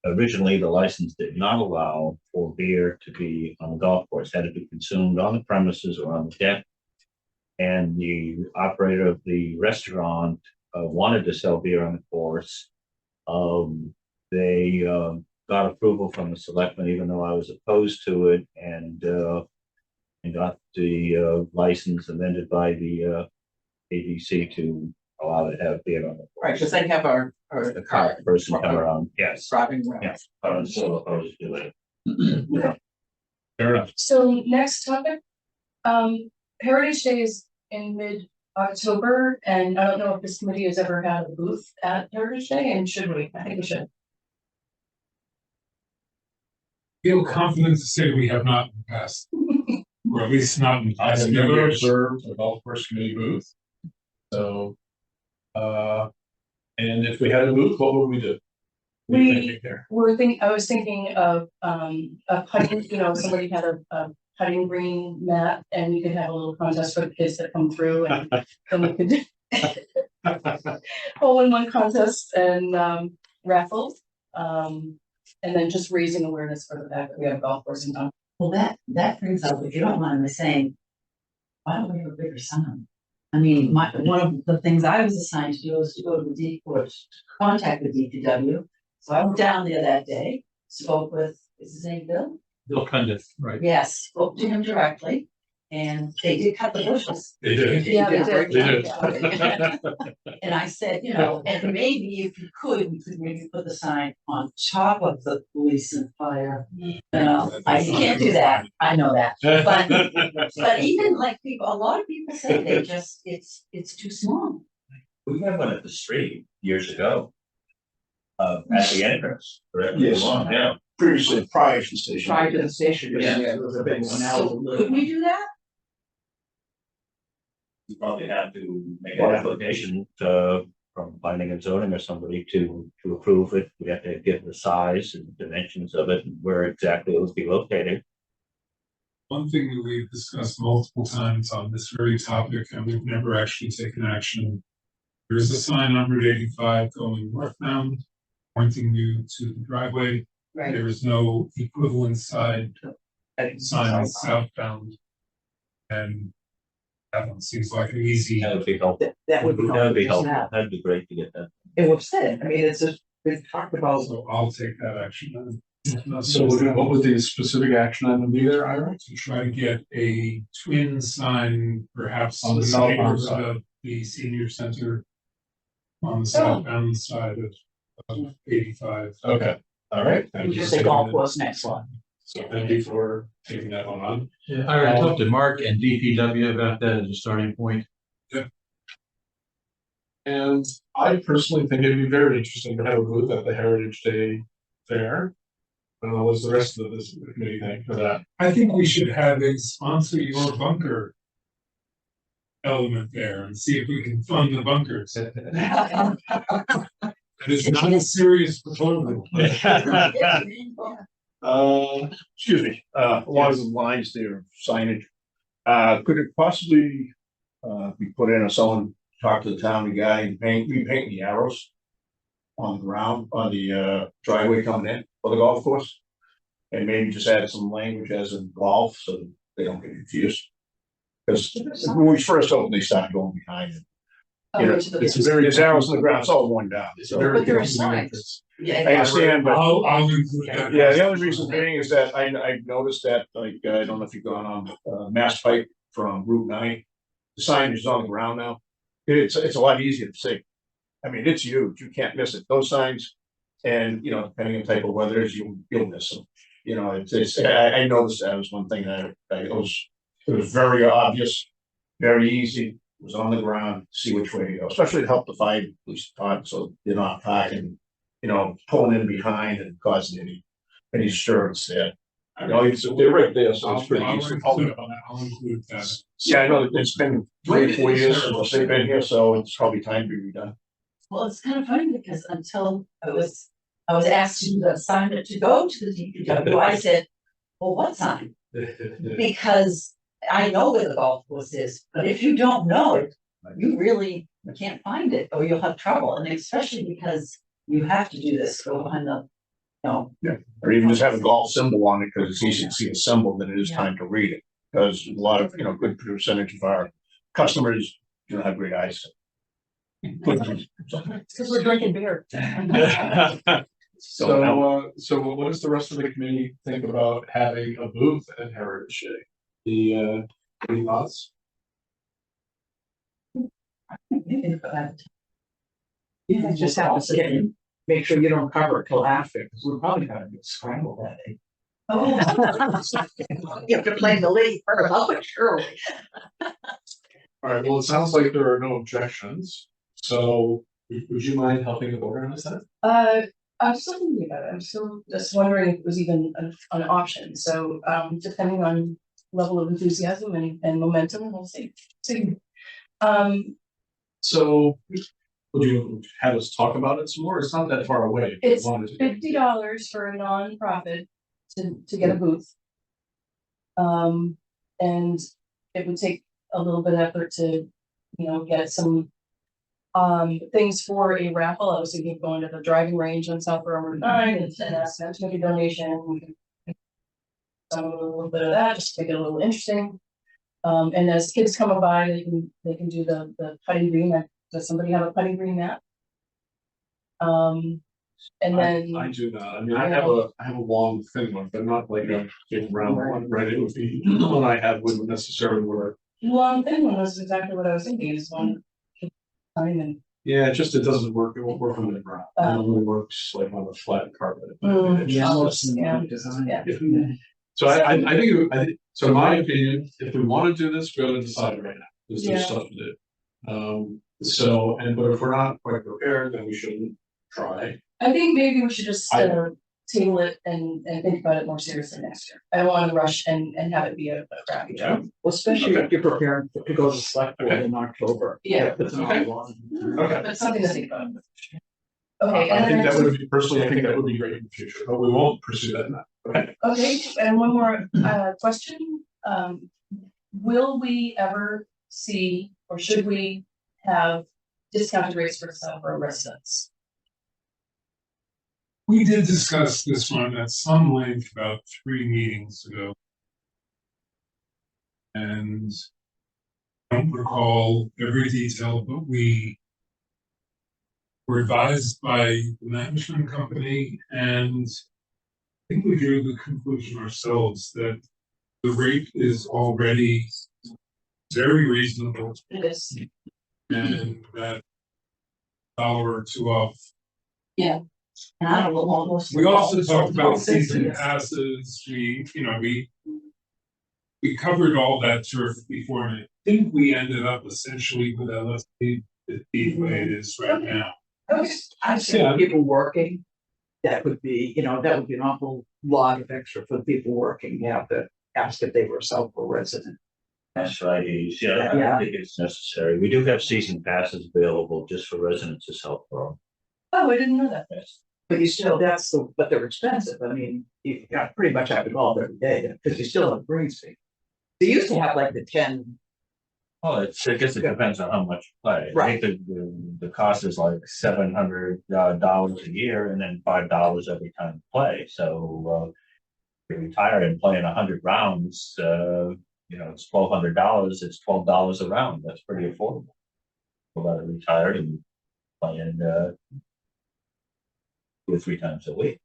originally the license did not allow for beer to be on the golf course, had to be consumed on the premises or on the deck. And the operator of the restaurant wanted to sell beer on the course. They got approval from the selectmen, even though I was opposed to it, and got the license amended by the ADC to allow it to have the, Right, because they have our the car person come around, yes. driving around. Yeah, I was opposed to it. Fair enough. So next topic, Heritage Day is in mid-October, and I don't know if this committee has ever had a booth at Heritage Day, and should we? I think we should. Feel confident to say we have not in the past, or at least not in the I past. have few never years. observed a golf course committee booth. So, and if we had a booth, what would we do? What are you thinking there? I was thinking of, a putting, somebody had a putting green mat, and you could have a little contest for the kids that come through, and then we could do hole-in-one contest and, raffles. And then just raising awareness for the fact that we have a golf course in town. Well, that brings up, if you don't mind me saying, why don't we have a bigger sign? I mean, one of the things I was assigned to do was to go to the contact the DPW. So I went down there that day, spoke with, is his name Bill? Bill Cundiff, right? Yes, spoke to him directly, and they did cut the bushes. They did. Yeah, they did. They did. And I said, and maybe if you could, we could maybe put the sign on top of the police and fire. You can't do that, I know that, but even like a lot of people say they just, it's too small. We had one at the street years ago. At the entrance, correct? Yes. Yeah. Previously, prior to the station. Prior to the station. Yeah. There was a big one. Now So could we do that? You probably have to make an application from planning and zoning or somebody to approve it. We have to give the size and dimensions of it and where exactly it would be located. One thing that we've discussed multiple times on this very topic, and we've never actually taken action. There's a sign on Route 85 going northbound, pointing you to the driveway. Right. There is no equivalent sign southbound. And that one seems like an easy. That would be helpful. That would be That would be helpful. helpful. That'd be great to get that. It was said, I mean, it's just, we've talked about. So I'll take that action then. So what would the specific action item be there, Ira? To try to get a twin sign, perhaps On the southbound side. of the senior center. On the southbound side of 85. Okay, all right. You just say golf course next one. So thank you for taking that one on. Yeah, I already talked to Mark and DPW about that as a starting point. And I personally think it'd be very interesting to have a booth at the Heritage Day Fair. What's the rest of this committee think for that? I think we should have a sponsor your bunker element there and see if we can fund the bunkers. That is not a serious proposal. Excuse me, along the lines there, signage. Could it possibly be put in, or someone talk to the town guy and repaint the arrows on the ground, on the driveway coming in for the golf course? And maybe just add some language as in golf, so they don't get confused. Because when we first opened, they started going behind it. You know, It's a very. there's arrows on the ground, it's all worn down. It's a very. But there are confusing signs. I understand, but I'll include that. yeah, the other reason being is that I noticed that, like, I don't know if you've gone on Mass Pike from Route 9. The signage is on the ground now. It's a lot easier to see. I mean, it's huge. You can't miss it. Those signs, and depending on the type of weather it is, you'll miss them. I noticed that was one thing that it was very obvious, very easy. It was on the ground, see which way to go, especially to help the fire police department, so they're not parking, pulling in behind and causing any disturbance there. They're right there, so it's pretty easy. I'll include that. Yeah, I know it's been 3 or 4 years since they've been here, so it's probably time to be redone. Well, it's kind of funny because until I was asked to do the assignment to go to the DPW, I said, well, what sign? Because I know where the golf course is, but if you don't know it, you really can't find it, or you'll have trouble, and especially because you have to do this, go behind the, Or even just have a golf symbol on it, because it's easy to see a symbol than it is time to read it. Because a lot of, good percentage of our customers don't have great eyesight. Because we're drinking beer. So what does the rest of the community think about having a booth at Heritage Day? Any thoughts? You just have to sit and make sure you don't cover it till after, because we're probably gonna get scrambled that day. Oh. You have to play the lead first, I'll put Shirley. All right, well, it sounds like there are no objections, so would you mind helping the board on that? I'm still thinking about it. I'm still just wondering if it was even an option. So, depending on level of enthusiasm and momentum, we'll see. So, would you have us talk about it some more? It's not that far away. if you It's wanted to. $50 for a nonprofit to get a booth. And it would take a little bit of effort to, get some things for a raffle. I was thinking of going to the driving range on South Route 9 and ask them to make a donation. We could some a little bit of that, just to make it a little interesting. And as kids come by, they can do the putting green. Does somebody have a putting green map? And then I do not. I mean, I have a long thin one, but not like a big round one, right? It would be the one I have wouldn't necessarily work. long thing was exactly what I was thinking, is one time and Yeah, it doesn't work. It won't work on the ground. It only works like on a flat carpet. So I think, so in my opinion, if we want to do this, we're gonna decide right now, because there's stuff to do. But if we're not quite prepared, then we shouldn't try. I think maybe we should just table it and think about it more seriously next year. I don't want to rush and have it be a crappy job. Well, especially if you're preparing to go to select board in October. Yeah. Put some Okay. on. Okay. But something to think about. Okay, I and think that then, would be, personally, I think that would be great in the future, but we won't pursue that now. Okay. okay, and one more question. Will we ever see, or should we have discounted rates for Southborough residents? We did discuss this one at some length about 3 meetings ago. And I don't recall every detail, but we were advised by the management company, and I think we drew the conclusion ourselves that the rate is already very reasonable, It is. and that $1 or $2 off. And I don't know almost. We also talked about season passes, we covered all that turf before, and I think we ended up essentially with LSD, the way it is right now. Okay. I've seen people working, that would be an awful lot of extra for the people working, you have to ask if they were a Southborough resident. That's right, yeah, I Yeah. don't think it's necessary. We do have season passes available just for residents of Southborough. Oh, I didn't know that. But you still, but they're expensive, I mean, you got pretty much have it all every day, because you still have green space. They used to have like the 10. Well, I guess it depends on how much you play. I think the cost is like $700 a year, and then $5 every time you play. So if you retire and play in 100 rounds, it's $1,200. It's $12 a round. That's pretty affordable. People that are retired and playing 2 or 3 times a week.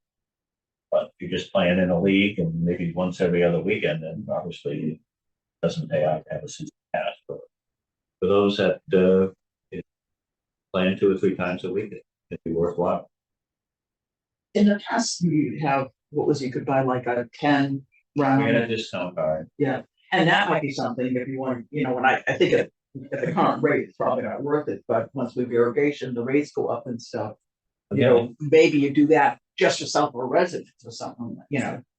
But if you're just playing in a league and maybe once every other weekend, then obviously it doesn't pay out to have a season pass. But for those that playing 2 or 3 times a week, it'd be worthwhile. In the past, you have, you could buy like a 10 round. We had a discount card. Yeah, and that might be something if you want, when I think at the current rate, it's probably not worth it, but once we have irrigation, the rates go up and stuff. Maybe you do that just for Southborough residents or something,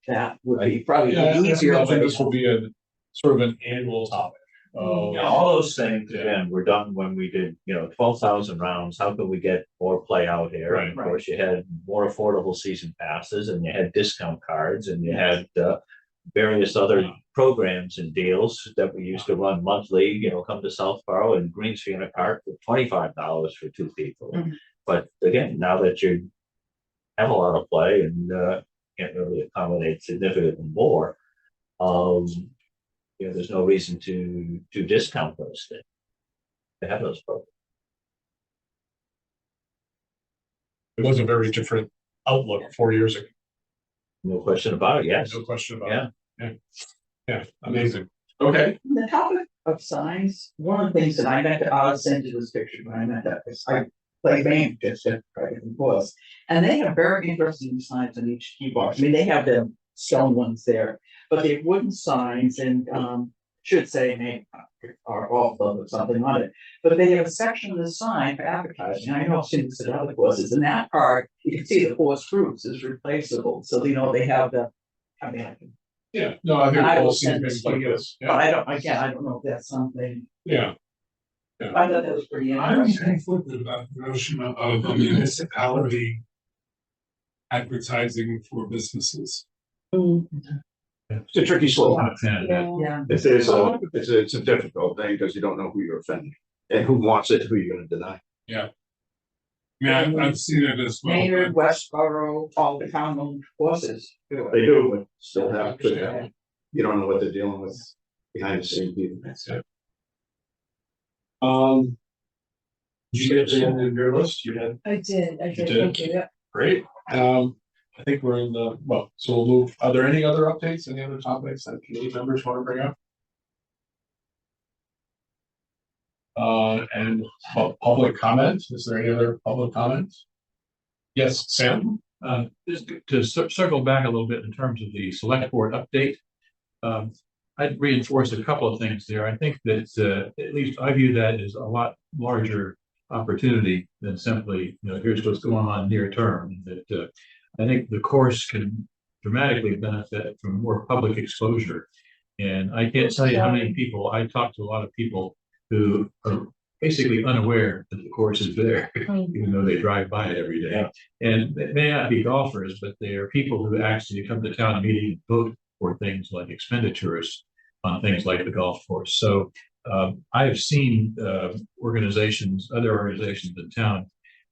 that would be probably easier. I think this will be a sort of an annual topic. All those things, again, were done when we did, 12,000 rounds. How could we get more play out here? Right. And of course, you had more affordable season passes, and you had discount cards, and you had various other programs and deals that we used to run monthly. Come to Southborough and greens for a cart for $25 for 2 people. Mhm. But again, now that you have a lot of play and can't really accommodate significantly more, there's no reason to discount those things. To have those programs. It was a very different outlook 4 years ago. No question about it, yes. No question about Yeah. it. Yeah, amazing. Okay, On the topic of signs, one of the things that I meant to, I'll send you this picture, but I meant that, because I play bank just at private course. And they have very interesting signs on each key bar. I mean, they have the stone ones there, but they have wooden signs and, should say name or off or something on it. But they have a section of the sign for advertising. I know I've seen this at other courses. In that part, you can see the forest fruits is replaceable. So, you know, they have the, I mean, yeah, no, I think I will we'll see send things this to like you, this. but Yeah, I don't, again, I don't know if that's something, yeah, I thought that was pretty I'm interesting. conflicted about the notion of a municipality advertising for businesses. It's a tricky slope. Yeah. It's a difficult thing because you don't know who you're offending and who wants it, who you're gonna deny. I mean, I've seen it as well. Maynard, Westboro, all the town-owned horses. do it. They do, but still have to, you don't know what they're dealing with behind the scenes either. that's it. Did you get to the end of your list? You had, I did, did? thank you, yeah. great. I think we're in the, well, so we'll move, are there any other updates, any other topics that committee members want to bring up? And public comment, is there any other public comments? Yes, Sam? Just to circle back a little bit in terms of the select board update. I'd reinforce a couple of things there. I think that at least I view that as a lot larger opportunity than simply, you know, here's what's going on near term. That I think the course can dramatically benefit from more public exposure. And I can't tell you how many people, I talk to a lot of people who are basically unaware that the course is there, even though they drive by it every day. And they may not be golfers, but they are people who actually come to town meeting and vote for things like expenditures on things like the golf course. So I have seen organizations, other organizations in town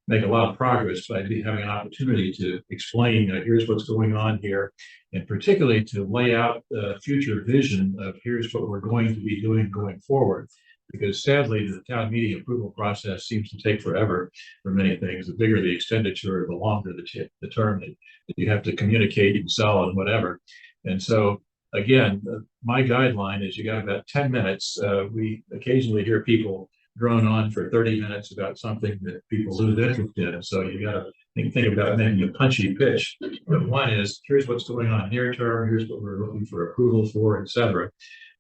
make a lot of progress by having an opportunity to explain, here's what's going on here, and particularly to lay out the future vision of here's what we're going to be doing going forward. Because sadly, the town meeting approval process seems to take forever for many things. The bigger the expenditure, the longer the term that you have to communicate and sell and whatever. And so, again, my guideline is you got about 10 minutes. We occasionally hear people drone on for 30 minutes about something that people lose interest in. So you got to think about making a punchy pitch. But one is, here's what's going on near term, here's what we're looking for approval for, et cetera.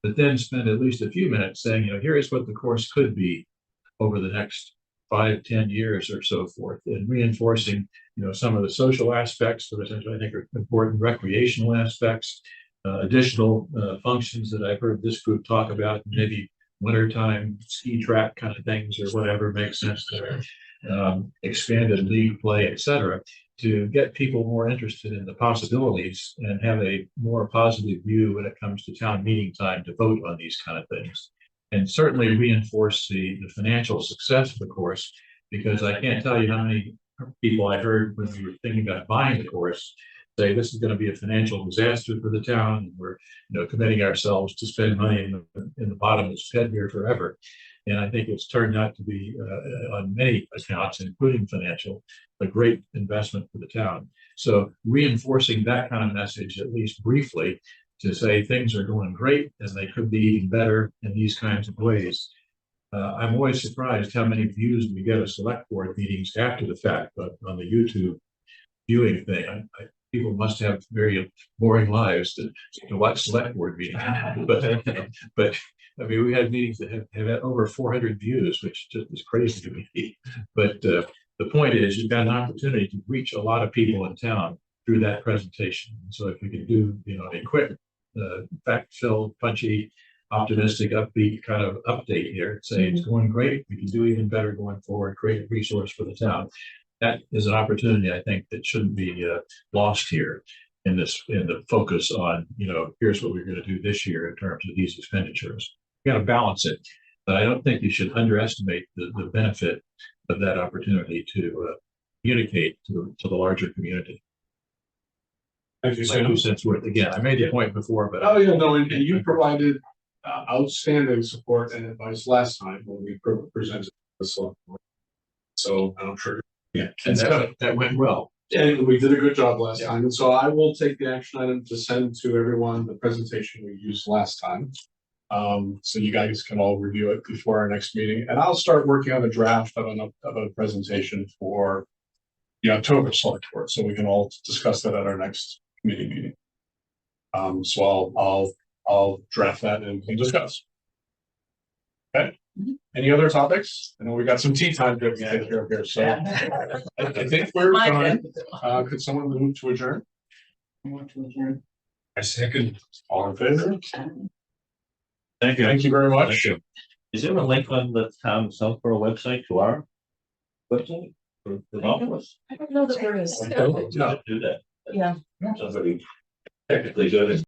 But then spend at least a few minutes saying, here is what the course could be over the next 5-10 years or so forth, and reinforcing, some of the social aspects, which I think are important, recreational aspects, additional functions that I've heard this group talk about, maybe wintertime ski track kind of things or whatever makes sense there, expanded league play, et cetera, to get people more interested in the possibilities and have a more positive view when it comes to town meeting time to vote on these kind of things. And certainly reinforce the financial success of the course, because I can't tell you how many people I heard when we were thinking about buying the course say this is going to be a financial disaster for the town, and we're committing ourselves to spend money in the bottomless pit here forever. And I think it's turned out to be, on many accounts, including financial, a great investment for the town. So reinforcing that kind of message, at least briefly, to say things are going great and they could be even better in these kinds of ways. I'm always surprised how many views we get of select board meetings after the fact, but on the YouTube viewing thing, people must have very boring lives to watch select board meetings. But I mean, we had meetings that have had over 400 views, which just is crazy to me. But the point is, you've got an opportunity to reach a lot of people in town through that presentation. So if we can do, a quick, fact-filled, punchy, optimistic, upbeat kind of update here, say it's going great, we can do even better going forward, create a resource for the town. That is an opportunity, I think, that shouldn't be lost here in the focus on, here's what we're going to do this year in terms of these expenditures. You got to balance it, but I don't think you should underestimate the benefit of that opportunity to communicate to the larger community. Thank you, My 2 cents worth. Again, I made the point before, but Oh, yeah, no, and you provided outstanding support and advice last time when we presented the select board. So I'm sure. yeah, and that went well. And we did a good job last time, and so I will take the action item to send to everyone the presentation we used last time. So you guys can all review it before our next meeting, and I'll start working on a draft of a presentation for the October select board, so we can all discuss that at our next committee meeting. So I'll draft that and discuss. Okay, any other topics? I know we got some tea time to take care of here, so I think we're done. Could someone move to adjourn? I want to adjourn. I second. All in favor? Thank you. Thank you very Thank much. you. Is there a link on the town Southborough website to our website? For the golf course? I don't know that there is. Yeah. Do that. Yeah. Somebody technically good.